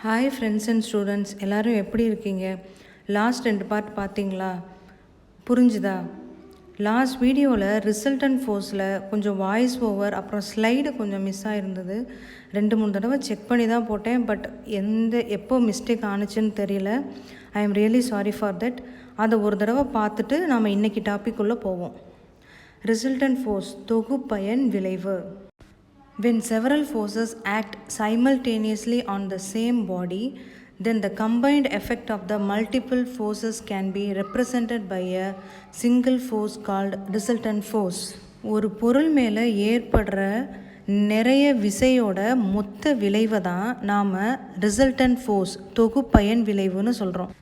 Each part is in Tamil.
ஹாய் ஃப்ரெண்ட்ஸ் அண்ட் ஸ்டூடெண்ட்ஸ், எல்லோரும் எப்படி இருக்கீங்க? லாஸ்ட் 2 பார்ட் பார்த்தீங்களா? புரிஞ்சுதா? லாஸ்ட் வீடியோவில் ரிசல்டன்ட் ஃபோர்ஸில் கொஞ்சம் வாய்ஸ் ஓவர் அப்புறம் ஸ்லைடு கொஞ்சம் மிஸ் ஆகிருந்தது. 2-3 தடவை செக் பண்ணி தான் போட்டேன். பட் எப்போ மிஸ்டேக் ஆணுச்சுன்னு தெரியல. I am really sorry for that. அதை ஒரு தடவை பார்த்துட்டு நாம் இன்றைக்கி டாபிக்குள்ளே போவோம். ரிசல்டன்ட் ஃபோர்ஸ், தொகுப்பயன் விளைவு. When several forces act simultaneously on the same body, then the combined effect of the multiple forces can be represented by a single force called resultant force. ஒரு பொருள் மேலே ஏற்படுற நிறைய விசையோட மொத்த விளைவை தான் நாம் ரிசல்டன்ட் ஃபோர்ஸ், தொகுப்பயன் விளைவுன்னு சொல்கிறோம்.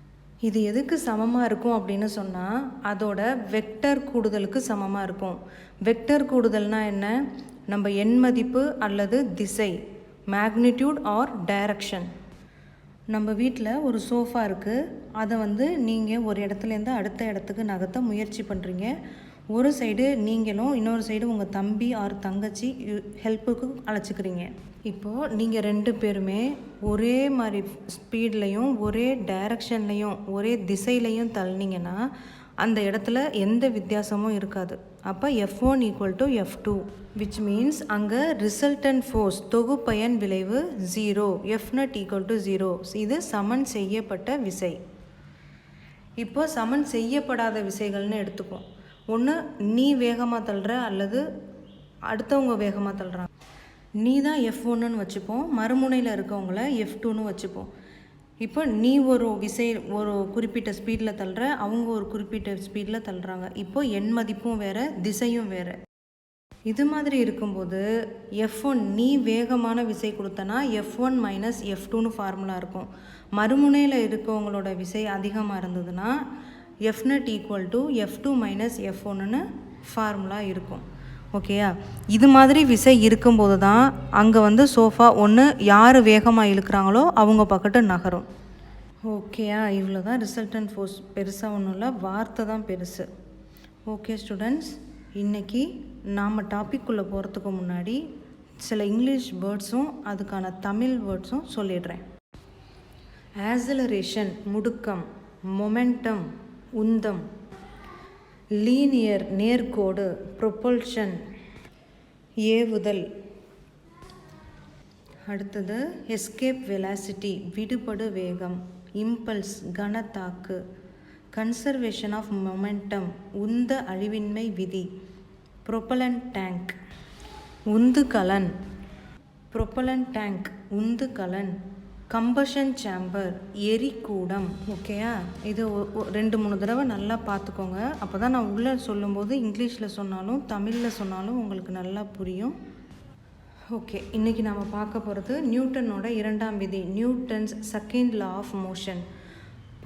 இது எதுக்கு சமமாக இருக்கும் அப்படின்னு சொன்னால் அதோட வெக்டர் கூடுதலுக்கு சமமாக இருக்கும். வெக்டர் கூடுதல்னால் என்ன? நம்ம எண் மதிப்பு அல்லது திசை, மேக்னிடியூட் ஆர் டைரக்ஷன். நம்ம வீட்டில் ஒரு சோஃபா இருக்குது. அதை நீங்கள் ஒரு இடத்துலேருந்து அடுத்த இடத்துக்கு நகர்த்த முயற்சி பண்ணுறீங்க. ஒரு சைடு நீங்களும் இன்னொரு சைடு உங்கள் தம்பி ஆர் தங்கச்சி ஹெல்ப்புக்கு அழைச்சிக்கிறீங்க. இப்போது நீங்கள் 2 பேருமே ஒரே மாதிரி ஸ்பீட்லேயும் ஒரே டைரக்ஷன்லேயும் ஒரே திசையிலையும் தள்ளினீங்கன்னா அந்த இடத்துல எந்த வித்தியாசமும் இருக்காது. அப்போ F1 = F2 which means அங்கே ரிசல்டன்ட் ஃபோர்ஸ், தொகுப்பயன் விளைவு 0, F0 = 0. இது சமன் செய்யப்பட்ட விசை. இப்போ சமன் செய்யப்படாத விசைகள்னு எடுத்துப்போம். ஒன்று நீ வேகமாக தள்ளுற அல்லது அடுத்தவங்க வேகமாக தள்ளுறாங்க. நீ தான் F1ன்னு வச்சுப்போம், மறுமுனையில் இருக்கவங்கள F2ன்னு வச்சுப்போம். இப்போ நீ ஒரு ஒரு குறிப்பிட்ட ஸ்பீடில் தள்ளுற, அவங்க ஒரு குறிப்பிட்ட ஸ்பீடில் தள்ளுறாங்க. இப்போ எண் மதிப்பும் வேறு, திசையும் வேறு. இது மாதிரி இருக்கும்போது F1 நீ வேகமான விசை கொடுத்தனா F1 - F2ன்னு ஃபார்முலா இருக்கும். மறுமுனையில் இருக்கவங்களோட விசை அதிகமாக இருந்ததுன்னா F0 = F2 - F1ன்னு ஃபார்முலா இருக்கும். ஓகேயா? இது மாதிரி விசை இருக்கும்போது தான் அங்கே சோஃபா ஒன்று யார் வேகமாக இழுக்கிறாங்களோ அவங்க பக்கத்து நகரும். ஓகேயா? இவ்வளோ தான் ரிசல்டன்ட் ஃபோர்ஸ். பெருசாக ஒன்றும் இல்லை, வார்த்தை தான் பெருசு. ஓகே ஸ்டூடெண்ட்ஸ், இன்றைக்கி நாம் டாபிக்குள்ளே போகிறதுக்கு முன்னாடி சில இங்கிலீஷ் வேர்ட்ஸும் அதுக்கான தமிழ் வேர்ட்ஸும் சொல்லிடுறேன். ஆக்ஸலரேஷன் முடுக்கம், மொமெண்டம் உந்தம், லீனியர் நேர்கோடு, ப்ரொபல்ஷன் ஏவுதல். அடுத்தது எஸ்கேப் வெலாசிட்டி, விடுபடு வேகம், இம்பல்ஸ் கனத்தாக்கு, கன்சர்வேஷன் ஆஃப் மொமெண்டம் உந்த அழிவின்மை விதி, ப்ரொப்பலண்ட் டேங்க் உந்துகலன், ப்ரொப்பலண்ட் டேங்க் உந்துகலன், கம்பஷன் சேம்பர் எரிக்கூடம். ஓகேயா? இது 2-3 தடவை நல்லா பார்த்துக்கோங்க. அப்போ தான் நான் உள்ளே சொல்லும்போது இங்கிலீஷில் சொன்னாலும் தமிழில் சொன்னாலும் உங்களுக்கு நல்லா புரியும். ஓகே, இன்றைக்கி நாம் பார்க்க போகிறது நியூட்டனோட 2ஆம் விதி, Newton's second law of motion.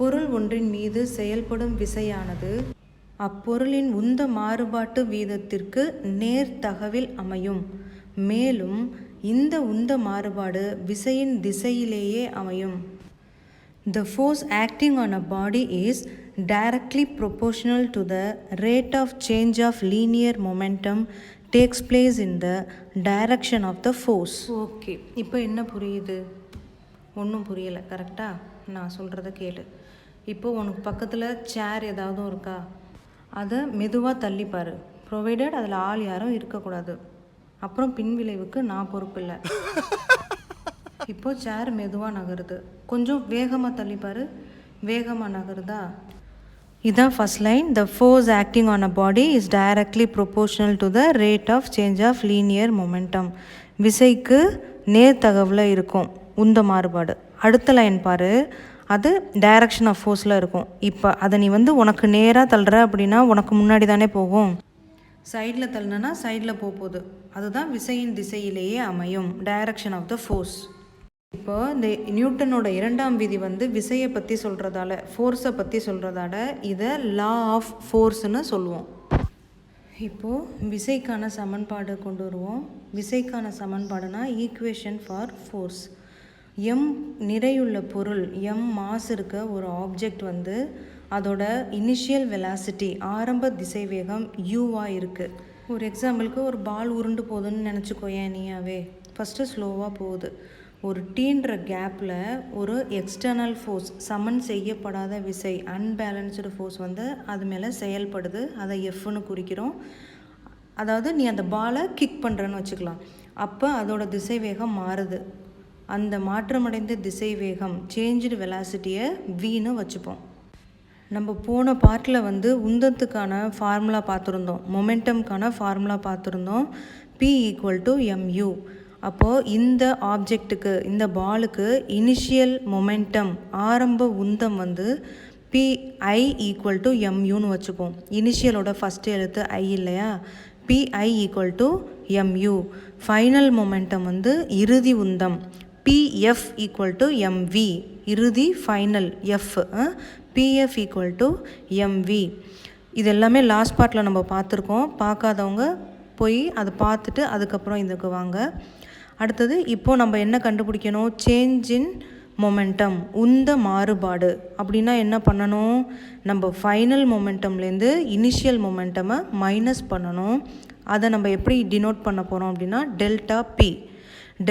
பொருள் ஒன்றின் மீது செயல்படும் விசையானது அப்பொருளின் உந்த மாறுபாட்டு வீதத்திற்கு நேர்தகவில் அமையும். மேலும் இந்த உந்த மாறுபாடு விசையின் திசையிலேயே அமையும். The force acting on a body is directly proportional to the rate of change of linear momentum takes place in the direction of the force. Okay, இப்போ என்ன புரியுது? ஒன்றும் புரியலை. கரெக்டாக நான் சொல்கிறத கேளு. இப்போது உனக்கு பக்கத்தில் சேர் ஏதாவது இருக்கா? அதை மெதுவாக தள்ளிப்பார். ப்ரொவைடட் அதில் ஆள் யாரும் இருக்கக்கூடாது. அப்புறம் பின்விளைவுக்கு நான் பொறுப்பு இல்லை. இப்போது சேர் மெதுவாக நகருது. கொஞ்சம் வேகமாக தள்ளிப்பார். வேகமாக நகருதா? இதுதான் first line. The force acting on a body is directly proportional to the rate of change of linear momentum. விசைக்கு நேர்தகவில் இருக்கும் உந்த மாறுபாடு. அடுத்த லைன் பாரு, அது டைரக்ஷன் ஆஃப் ஃபோர்ஸில் இருக்கும். இப்போ அதை நீ உனக்கு நேராக தள்ளுற அப்படின்னா உனக்கு முன்னாடி தானே போகும். சைடில் தள்ளினா சைடில் போகுது. அதுதான் விசையின் திசையிலேயே அமையும், டைரக்ஷன் ஆஃப் த ஃபோர்ஸ். இப்போ இந்த நியூட்டனோட 2ஆம் விதி விசையை பற்றி சொல்கிறதால, ஃபோர்ஸை பற்றி சொல்கிறதால இதை லா ஆஃப் ஃபோர்ஸ்னு சொல்லுவோம். இப்போது விசைக்கான சமன்பாடு கொண்டு வருவோம். விசைக்கான சமன்பாடுனா ஈக்குவேஷன் ஃபார் ஃபோர்ஸ். எம் நிறையுள்ள பொருள், எம் மாஸ் இருக்க ஒரு ஆப்ஜெக்ட் அதோட இனிஷியல் வெலாசிட்டி, ஆரம்ப திசைவேகம் யூவாக இருக்குது. ஒரு எக்ஸாம்பிளுக்கு ஒரு பால் உருண்டு போகுதுன்னு நினச்சிக்கோயேன். நீயாவே ஃபஸ்ட்டு ஸ்லோவாக போகுது. ஒரு டீன்ற கேப்பில் ஒரு எக்ஸ்டர்னல் ஃபோர்ஸ், சமன் செய்யப்படாத விசை, அன்பேலன்ஸ்டு ஃபோர்ஸ் வந்து அது மேலே செயல்படுது. அதை எஃப்னு குறிக்கிறோம். அதாவது நீ அந்த பாலை கிக் பண்ணுறன்னு வச்சுக்கலாம். அப்போ அதோட திசை வேகம் மாறுது. அந்த மாற்றமடைந்த திசை வேகம் சேஞ்ச்டு வெலாசிட்டியை வின்னு வச்சுப்போம். நம்ம போன பார்ட்டில் வந்து உந்தத்துக்கான ஃபார்முலா பார்த்துருந்தோம், மொமெண்டம்க்கான ஃபார்முலா பார்த்துருந்தோம். P = mu. அப்போது இந்த ஆப்ஜெக்ட்டுக்கு, இந்த பாலுக்கு இனிஷியல் மொமெண்டம், ஆரம்ப உந்தம் வந்து PI = muன்னு வச்சுப்போம். இனிஷியலோட ஃபஸ்ட்டு எழுத்து ஐ இல்லையா, PI = mu. ஃபைனல் மொமெண்டம் வந்து இறுதி உந்தம், PF = mv. இறுதி ஃபைனல் F, PF = mv. இது எல்லாமே லாஸ்ட் பார்ட்டில் நம்ம பார்த்துருக்கோம். பார்க்காதவங்க போய் அதை பார்த்துட்டு அதுக்கப்புறம் இதுக்கு வாங்க. அடுத்தது இப்போது நம்ம என்ன கண்டுபிடிக்கணும், சேஞ்ச் இன் மொமெண்டம், உந்த மாறுபாடு. அப்படின்னா என்ன பண்ணணும், நம்ம ஃபைனல் மொமெண்டம்லேருந்து இனிஷியல் மொமெண்டமை மைனஸ் பண்ணணும். அதை நம்ம எப்படி டினோட் பண்ண போகிறோம் அப்படின்னா delta P.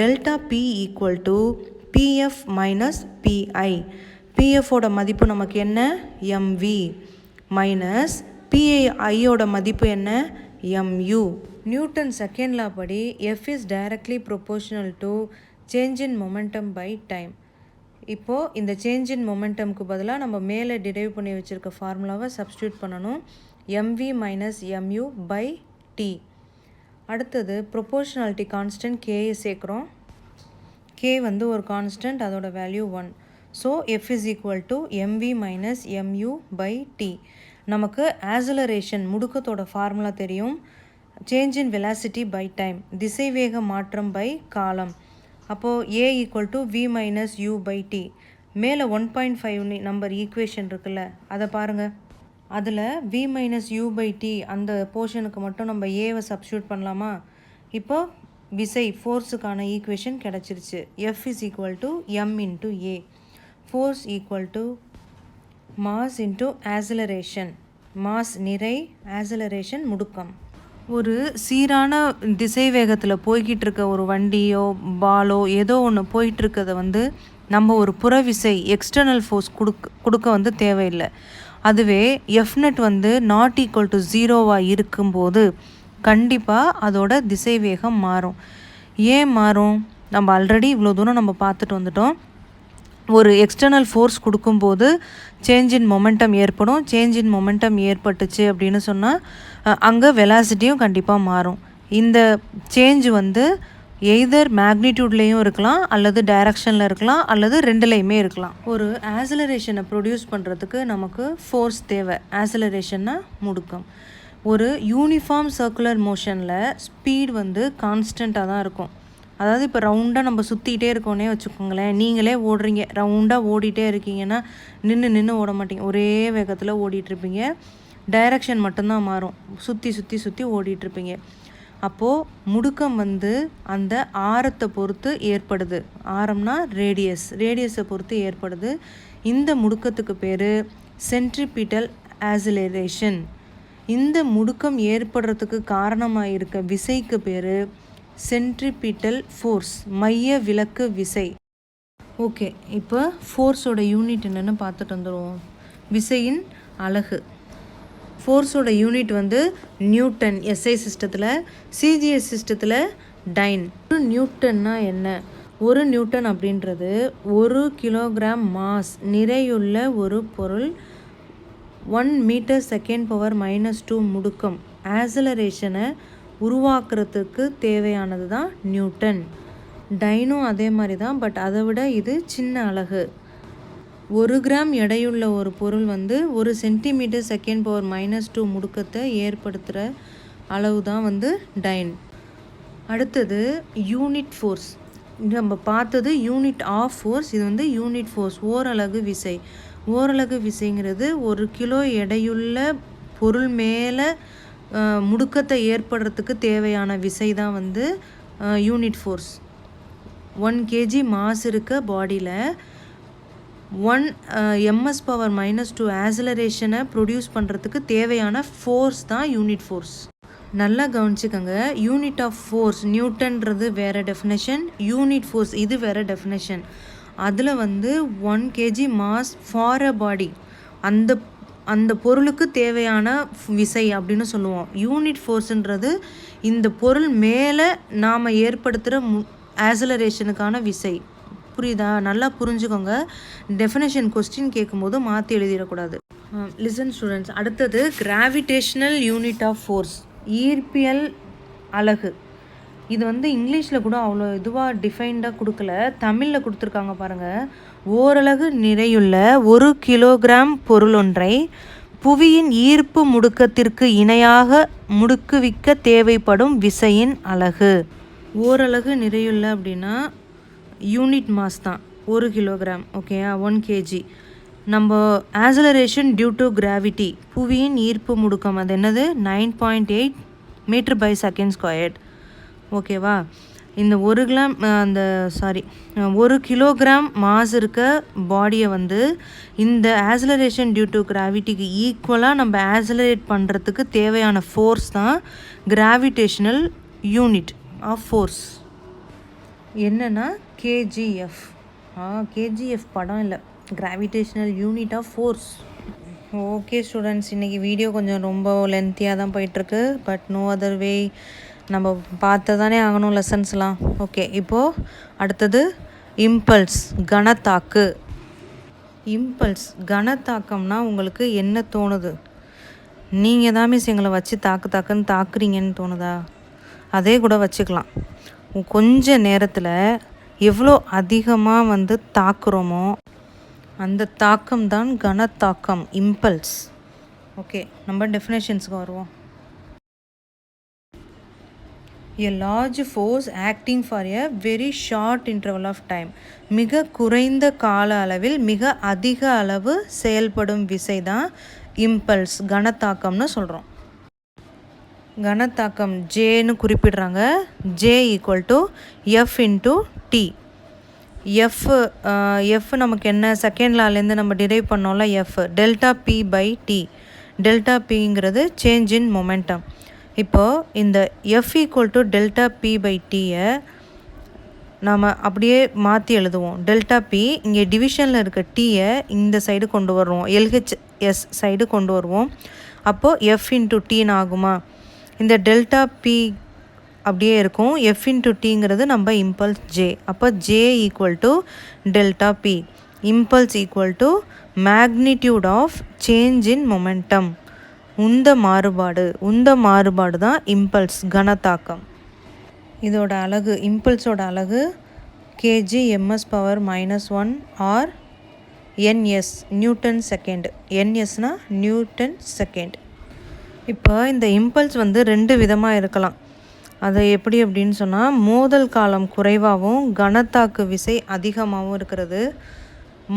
Delta P = PF - PI. PFோட மதிப்பு நமக்கு என்ன, mv, மைனஸ் PIயோட மதிப்பு என்ன, mu. நியூட்டன் செகண்ட் லா படி F is directly proportional to change in momentum by time. இப்போது இந்த சேஞ்ச் இன் மொமெண்டம்க்கு பதிலாக நம்ம மேலே டிரைவ் பண்ணி வச்சுருக்க ஃபார்முலாவை சப்ஸ்டியூட் பண்ணணும். mv - mu/t. அடுத்தது ப்ரொபோர்ஷனாலிட்டி கான்ஸ்டன்ட் Kயை சேர்க்குறோம். K வந்து ஒரு கான்ஸ்டன்ட், அதோட value 1. So F = mv - mu/t. நமக்கு ஆக்ஸலரேஷன், முடுக்கத்தோட ஃபார்முலா தெரியும். Change in velocity by time, திசை வேக மாற்றம் பை காலம். அப்போது A = v - u/t. மேலே 1.5 நம்பர் ஈக்குவேஷன் இருக்குல்ல, அதை பாருங்கள். அதில் v - u/t அந்த போர்ஷனுக்கு மட்டும் நம்ம ஏவை சப்ஸ்டியூட் பண்ணலாமா. இப்போ விசை, ஃபோர்ஸுக்கான ஈக்குவேஷன் கிடச்சிருச்சு. F = m × A. Force = mass × acceleration. Mass நிறை, ஆக்ஸலரேஷன் முடுக்கம். ஒரு சீரான திசை வேகத்தில் போய்கிட்டு இருக்க ஒரு வண்டியோ பாலோ ஏதோ ஒன்று போயிட்டுருக்கதை வந்து நம்ம ஒரு புறவிசை, எக்ஸ்டர்னல் ஃபோர்ஸ் கொடுக்க வந்து தேவையில்லை. அதுவே Fnet வந்து ≠ 0 இருக்கும்போது கண்டிப்பாக அதோட திசை வேகம் மாறும். ஏன் மாறும், நம்ம ஆல்ரெடி இவ்வளோ தூரம் நம்ம பார்த்துட்டு வந்துட்டோம். ஒரு எக்ஸ்டர்னல் ஃபோர்ஸ் கொடுக்கும்போது சேஞ்ச் இன் மொமெண்டம் ஏற்படும். சேஞ்ச் இன் மொமெண்டம் ஏற்பட்டுச்சு அப்படின்னு சொன்னால் அங்கே வெலாசிட்டியும் கண்டிப்பாக மாறும். இந்த சேஞ்ச் வந்து எய்தர் மேக்னிடியூட்லேயும் இருக்கலாம், அல்லது டைரக்ஷனில் இருக்கலாம், அல்லது ரெண்டுலேயுமே இருக்கலாம். ஒரு ஆக்ஸலரேஷனை ப்ரொடியூஸ் பண்ணுறதுக்கு நமக்கு ஃபோர்ஸ் தேவை. ஆக்ஸலரேஷன்னா முடுக்கம். ஒரு யூனிஃபார்ம் சர்க்குலர் மோஷனில் ஸ்பீட் வந்து கான்ஸ்டண்ட்டாக தான் இருக்கும். அதாவது இப்போ ரவுண்டாக நம்ம சுற்றிக்கிட்டே இருக்கோன்னே வச்சுக்கோங்களேன். நீங்களே ஓடுறீங்க, ரவுண்டாக ஓடிட்டே இருக்கீங்கன்னா நின்று ஓட மாட்டீங்க, ஒரே வேகத்தில் ஓடிட்டுருப்பீங்க. டைரக்ஷன் மட்டும்தான் மாறும், சுற்றி ஓடிட்டுருப்பீங்க. அப்போது முடுக்கம் வந்து அந்த ஆரத்தை பொறுத்து ஏற்படுது. ஆரம்னா ரேடியஸை பொறுத்து ஏற்படுது. இந்த முடுக்கத்துக்கு பேர் சென்ட்ரிபிட்டல் ஆக்ஸலரேஷன். இந்த முடுக்கம் ஏற்படுறதுக்கு காரணமாக இருக்க விசைக்கு பேர் சென்ட்ரிபிட்டல் ஃபோர்ஸ், மைய விலக்கு விசை. ஓகே, இப்போ ஃபோர்ஸோட யூனிட் என்னென்னு பார்த்துட்டு வந்துடுவோம். விசையின் அலகு. ஃபோர்ஸோட யூனிட் வந்து நியூட்டன் எஸ்ஐ சிஸ்டத்தில், சிஜிஎஸ் சிஸ்டத்தில் டைன். ஒரு நியூட்டன்னா என்ன, ஒரு நியூட்டன் அப்படின்றது 1 கிலோகிராம் மாஸ் நிறையுள்ள ஒரு பொருள் 1 m/s - 2 முடுக்கம், ஆக்ஸலரேஷனை உருவாக்குறதுக்கு தேவையானது தான் நியூட்டன். டைனும் அதே மாதிரி தான், பட் அதை விட இது சின்ன அலகு. 1 கிராம் எடையுள்ள ஒரு பொருள் வந்து 1 cm/s - 2 முடுக்கத்தை ஏற்படுத்துகிற அளவு தான் வந்து டைன். அடுத்தது யூனிட் ஃபோர்ஸ். நம்ம பார்த்தது யூனிட் ஆஃப் ஃபோர்ஸ், இது வந்து யூனிட் ஃபோர்ஸ், ஓரலகு விசை. ஓரலகு விசைங்கிறது 1 கிலோ எடையுள்ள பொருள் மேலே முடுக்கத்தை ஏற்படுறதுக்கு தேவையான விசை தான் வந்து யூனிட் ஃபோர்ஸ். 1 kg மாஸ் இருக்க பாடியில் 1 ms/-2 ஆக்ஸலரேஷனை ப்ரொடியூஸ் பண்ணுறதுக்கு தேவையான ஃபோர்ஸ் தான் யூனிட் ஃபோர்ஸ். நல்லா கவனிச்சுக்கோங்க. யூனிட் ஆஃப் ஃபோர்ஸ் நியூட்டன்றது வேறு டெஃபினேஷன், யூனிட் ஃபோர்ஸ் இது வேறு டெஃபினேஷன். அதில் வந்து 1 kg மாஸ் ஃபார் அ பாடி, அந்த அந்த பொருளுக்கு தேவையான விசை அப்படின்னு சொல்லுவோம். யூனிட் ஃபோர்ஸுன்றது இந்த பொருள் மேலே நாம் ஏற்படுத்துகிற ஆக்ஸலரேஷனுக்கான விசை. புரியுதா? நல்லா புரிஞ்சுக்கோங்க. டெஃபினேஷன் கொஸ்டின் கேட்கும்போது மாற்றி எழுதிடக்கூடாது. லிசன் ஸ்டூடெண்ட்ஸ், அடுத்தது கிராவிடேஷ்னல் யூனிட் ஆஃப் ஃபோர்ஸ், ஈர்ப்பியல் அலகு. இது வந்து இங்கிலீஷில் கூட அவ்வளோ இதுவாக டிஃபைன்டாக கொடுக்கல, தமிழில் கொடுத்துருக்காங்க பாருங்கள். ஓரலகு நிறையுள்ள 1 கிலோகிராம் பொருள் ஒன்றை புவியின் ஈர்ப்பு முடுக்கத்திற்கு இணையாக முடுக்குவிக்க தேவைப்படும் விசையின் அலகு. ஓரலகு நிறையுள்ள அப்படின்னா யூனிட் மாஸ் தான், 1 கிலோகிராம். ஓகேயா? 1 kg. நம்ம ஆக்ஸலரேஷன் டியூ டு கிராவிட்டி, புவியின் ஈர்ப்பு முடுக்கம், அது என்னது? 9.8 m/s². ஓகேவா? இந்த 1 கிலோகிராம் மாஸ் இருக்க பாடியை வந்து இந்த ஆக்ஸலரேஷன் டியூ டு கிராவிட்டிக்கு ஈக்குவலாக நம்ம ஆக்ஸலரேட் பண்ணுறதுக்கு தேவையான ஃபோர்ஸ் தான் கிராவிடேஷ்னல் யூனிட் ஆஃப் ஃபோர்ஸ். என்னென்னா கேஜிஎஃப். கேஜிஎஃப் படம் இல்லை, gravitational unit of force. Okay students, இன்றைக்கி வீடியோ கொஞ்சம் ரொம்ப லென்த்தியாக தான் போயிட்டுருக்கு. பட் நோ அதர் வே, நம்ம பார்த்து தானே ஆகணும் லெசன்ஸ்லாம். ஓகே, இப்போது அடுத்தது இம்பல்ஸ், கனத்தாக்கு. இம்பல்ஸ் கனத்தாக்கம்னா உங்களுக்கு என்ன தோணுது? நீங்கள் தான் மிஸ் எங்களை வச்சு தாக்குன்னு தாக்குறீங்கன்னு தோணுதா? அதே கூட வச்சுக்கலாம். கொஞ்ச நேரத்தில் எவ்வளோ அதிகமாக வந்து தாக்குறோமோ அந்த தாக்கம் தான் கனத்தாக்கம், இம்பல்ஸ். ஓகே, நம்ம டெஃபினேஷன்ஸ்க்கு வருவோம். A large force acting for a very short interval of time. மிக குறைந்த கால அளவில் மிக அதிக அளவு செயல்படும் விசை தான் இம்பல்ஸ், கனத்தாக்கம்னு சொல்கிறோம். கனத்தாக்கம் ஜேன்னு குறிப்பிடுறாங்க. J = F × T. எஃப் நமக்கு என்ன? செகண்ட் லாலேருந்து நம்ம டிரைவ் பண்ணோம்ல, எஃப் ΔP/T. ΔPங்கிறது சேஞ்ச் இன் மொமெண்டம். இப்போது இந்த F = ΔP/Tயை நாம் அப்படியே மாற்றி எழுதுவோம். ΔP இங்கே டிவிஷனில் இருக்க Tயை இந்த சைடு கொண்டு வருவோம், LHS சைடு கொண்டு வருவோம். அப்போது F × Tன்னு ஆகுமா? இந்த ΔP அப்படியே இருக்கும். F × Tங்கிறது நம்ம இம்பல்ஸ் J. அப்போ J = ΔP. Impulse = magnitude of change in momentum. உந்த மாறுபாடு தான் இம்பல்ஸ், கனத்தாக்கம். இதோட அலகு, இம்பல்ஸோட அலகு kg ms⁻⁻1 or ns, newton second. nsனா நியூட்டன் செகண்ட். இப்போ இந்த இம்பல்ஸ் வந்து 2 விதமாக இருக்கலாம். அது எப்படி அப்படின்னு சொன்னால், மோதல் காலம் குறைவாகவும் கனத்தாக்கு விசை அதிகமாகவும் இருக்கிறது.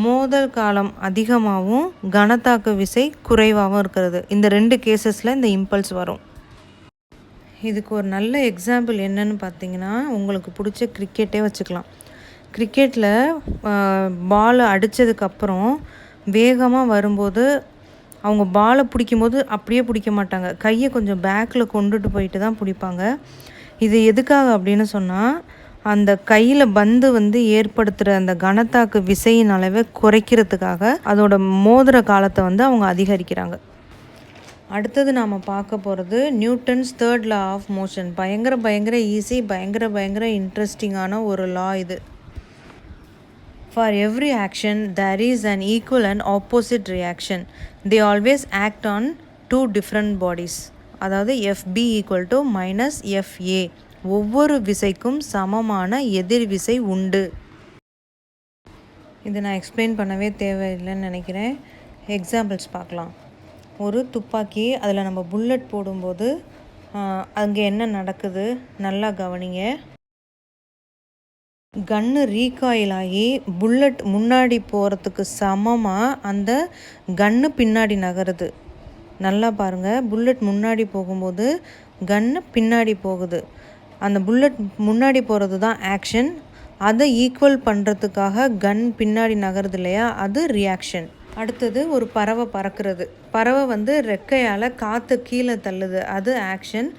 மோதல் காலம் அதிகமாகவும் கனத்தாக்கு விசை குறைவாகவும் இருக்கிறது. இந்த 2 கேசஸில் இந்த இம்பல்ஸ் வரும். இதுக்கு ஒரு நல்ல எக்ஸாம்பிள் என்னன்னு பார்த்தீங்கன்னா, உங்களுக்கு பிடிச்ச கிரிக்கெட்டே வச்சுக்கலாம். கிரிக்கெட்டில் பால் அடித்ததுக்கப்புறம் வேகமாக வரும்போது அவங்க பாலை பிடிக்கும்போது அப்படியே பிடிக்க மாட்டாங்க, கையை கொஞ்சம் பேக்கில் கொண்டுட்டு போயிட்டு தான் பிடிப்பாங்க. இது எதுக்காக அப்படின்னு சொன்னால், அந்த கையில் பந்து வந்து ஏற்படுத்துகிற அந்த கனத்தாக்கு விசையின் அளவை குறைக்கிறதுக்காக அதோட மோதிர காலத்தை வந்து அவங்க அதிகரிக்கிறாங்க. அடுத்தது நாம் பார்க்க போகிறது Newton's 3rd law of motion. பயங்கர ஈஸி, பயங்கர இன்ட்ரெஸ்டிங்கான ஒரு லா இது. For every action there is an equal and opposite reaction. They always act on 2 different bodies. அதாவது FB = -FA. ஒவ்வொரு விசைக்கும் சமமான எதிர் விசை உண்டு. இதை நான் எக்ஸ்பிளைன் பண்ணவே தேவையில்லைன்னு நினைக்கிறேன். எக்ஸாம்பிள்ஸ் பார்க்கலாம். ஒரு துப்பாக்கி, அதில் நம்ம புல்லட் போடும்போது அங்கே என்ன நடக்குது நல்லா கவனிங்க. கன்று ரீகாயில் ஆகி புல்லட் முன்னாடி போகிறதுக்கு சமமாக அந்த கன்று பின்னாடி நகருது. நல்லா பாருங்கள், புல்லட் முன்னாடி போகும்போது கன்று பின்னாடி போகுது. அந்த புல்லட் முன்னாடி போகிறது தான் ஆக்ஷன். அதை ஈக்குவல் பண்ணுறதுக்காக கன் பின்னாடி நகருது இல்லையா, அது ரியாக்ஷன். அடுத்தது ஒரு பறவை பறக்கிறது. பறவை வந்து ரெக்கையால் காற்று கீழே தள்ளுது, அது ஆக்ஷன்.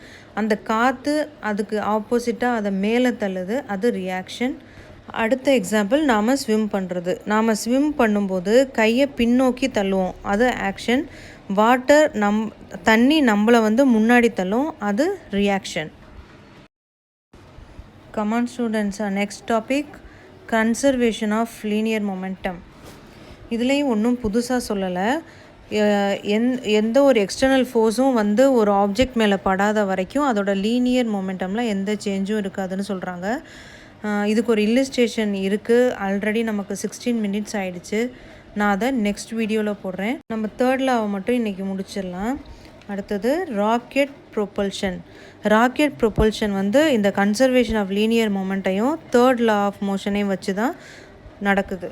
அந்த காற்று அதுக்கு ஆப்போசிட்டாக அதை மேலே தள்ளுது, அது ரியாக்ஷன். அடுத்த எக்ஸாம்பிள், நாம் ஸ்விம் பண்ணுறது. நாம் ஸ்விம் பண்ணும்போது கையை பின்னோக்கி தள்ளுவோம், அது ஆக்ஷன். வாட்டர் தண்ணி நம்மளை வந்து முன்னாடி தள்ளும், அது reaction. Come on students, next topic conservation of linear momentum. இதுலேயும் ஒன்றும் புதுசாக சொல்லலை. எந்த ஒரு எக்ஸ்டர்னல் ஃபோர்ஸும் வந்து ஒரு ஆப்ஜெக்ட் மேலே படாத வரைக்கும் அதோட லீனியர் மொமெண்டமில் எந்த சேஞ்சும் இருக்காதுன்னு சொல்கிறாங்க. இதுக்கு ஒரு இல்லஸ்ட்ரேஷன் இருக்குது. ஆல்ரெடி நமக்கு 16 minutes ஆகிடுச்சு. நான் அதை நெக்ஸ்ட் வீடியோவில் போடுறேன். நம்ம தேர்ட் லாவை மட்டும் இன்றைக்கி முடிச்சிடலாம். அடுத்தது ராக்கெட் ப்ரொபல்ஷன். ராக்கெட் ப்ரொபல்ஷன் வந்து இந்த கன்சர்வேஷன் ஆஃப் லீனியர் மொமெண்ட்டையும் தேர்ட் லா ஆஃப் மோஷனையும் வச்சு தான் நடக்குது.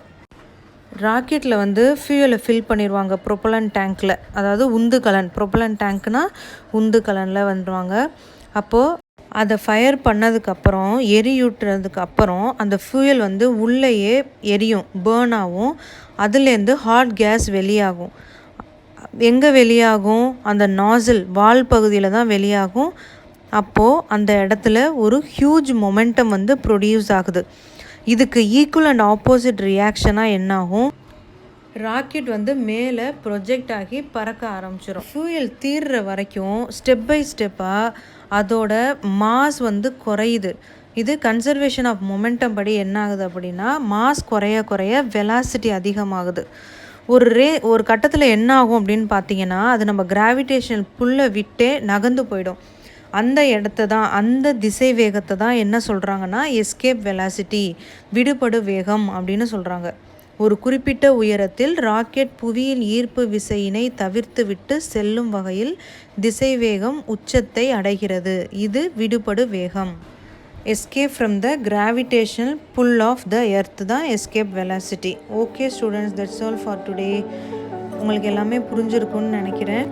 ராக்கெட்டில் வந்து ஃபியூயலை ஃபில் பண்ணிடுவாங்க ப்ரொப்பலன் டேங்க்கில், அதாவது உந்துகலன். ப்ரொப்பலன் டேங்க்னால் உந்துகலனில் வந்துடுவாங்க. அப்போது அதை ஃபயர் பண்ணதுக்கப்புறம் எரியூட்டுறதுக்கப்புறம் அந்த ஃபியூயல் வந்து உள்ளேயே எரியும், பேர்ன் ஆகும். அதுலேருந்து ஹாட் கேஸ் வெளியாகும். எங்கே வெளியாகும்? அந்த நாசில் வால் பகுதியில் தான் வெளியாகும். அப்போது அந்த இடத்துல ஒரு ஹியூஜ் மொமெண்டம் வந்து ப்ரொடியூஸ் ஆகுது. இதுக்கு ஈக்குவல் அண்ட் ஆப்போசிட் ரியாக்ஷனாக என்னாகும்? ராக்கெட் வந்து மேலே ப்ரொஜெக்ட் ஆகி பறக்க ஆரம்பிச்சிடும். ஃபியூயல் தீர்ற வரைக்கும் ஸ்டெப் பை ஸ்டெப்பாக அதோட மாஸ் வந்து குறையுது. இது கன்சர்வேஷன் ஆஃப் மொமெண்டம் படி என்ன ஆகுது அப்படின்னா, மாஸ் குறைய குறைய வெலாசிட்டி அதிகமாகுது. ஒரு கட்டத்தில் என்ன ஆகும் அப்படின்னு பார்த்தீங்கன்னா, அது நம்ம கிராவிடேஷன் புல்லை விட்டே நகர்ந்து போயிடும். அந்த இடத்த தான், அந்த திசை வேகத்தை தான் என்ன சொல்கிறாங்கன்னா எஸ்கேப் வெலாசிட்டி, விடுபடு வேகம் அப்படின்னு சொல்கிறாங்க. ஒரு குறிப்பிட்ட உயரத்தில் ராக்கெட் புவியின் ஈர்ப்பு விசையினை தவிர்த்து விட்டு செல்லும் வகையில் திசை வேகம் உச்சத்தை அடைகிறது. இது விடுபடு வேகம். Escape from the gravitational pull of the earth தான் escape velocity. Okay students, that's all for today. உங்களுக்கு எல்லாமே புரிஞ்சிருக்கும்னு நினைக்கிறேன்.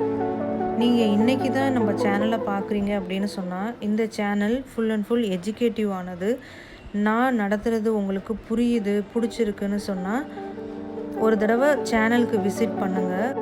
நீங்கள் இன்றைக்கி தான் நம்ம சேனலை பார்க்குறீங்க அப்படின்னு சொன்னால், இந்த channel full and full educative ஆனது. நான் நடத்துகிறது உங்களுக்கு புரியுது, பிடிச்சிருக்குன்னு சொன்னால் ஒரு தடவை சேனலுக்கு விசிட் பண்ணுங்கள்.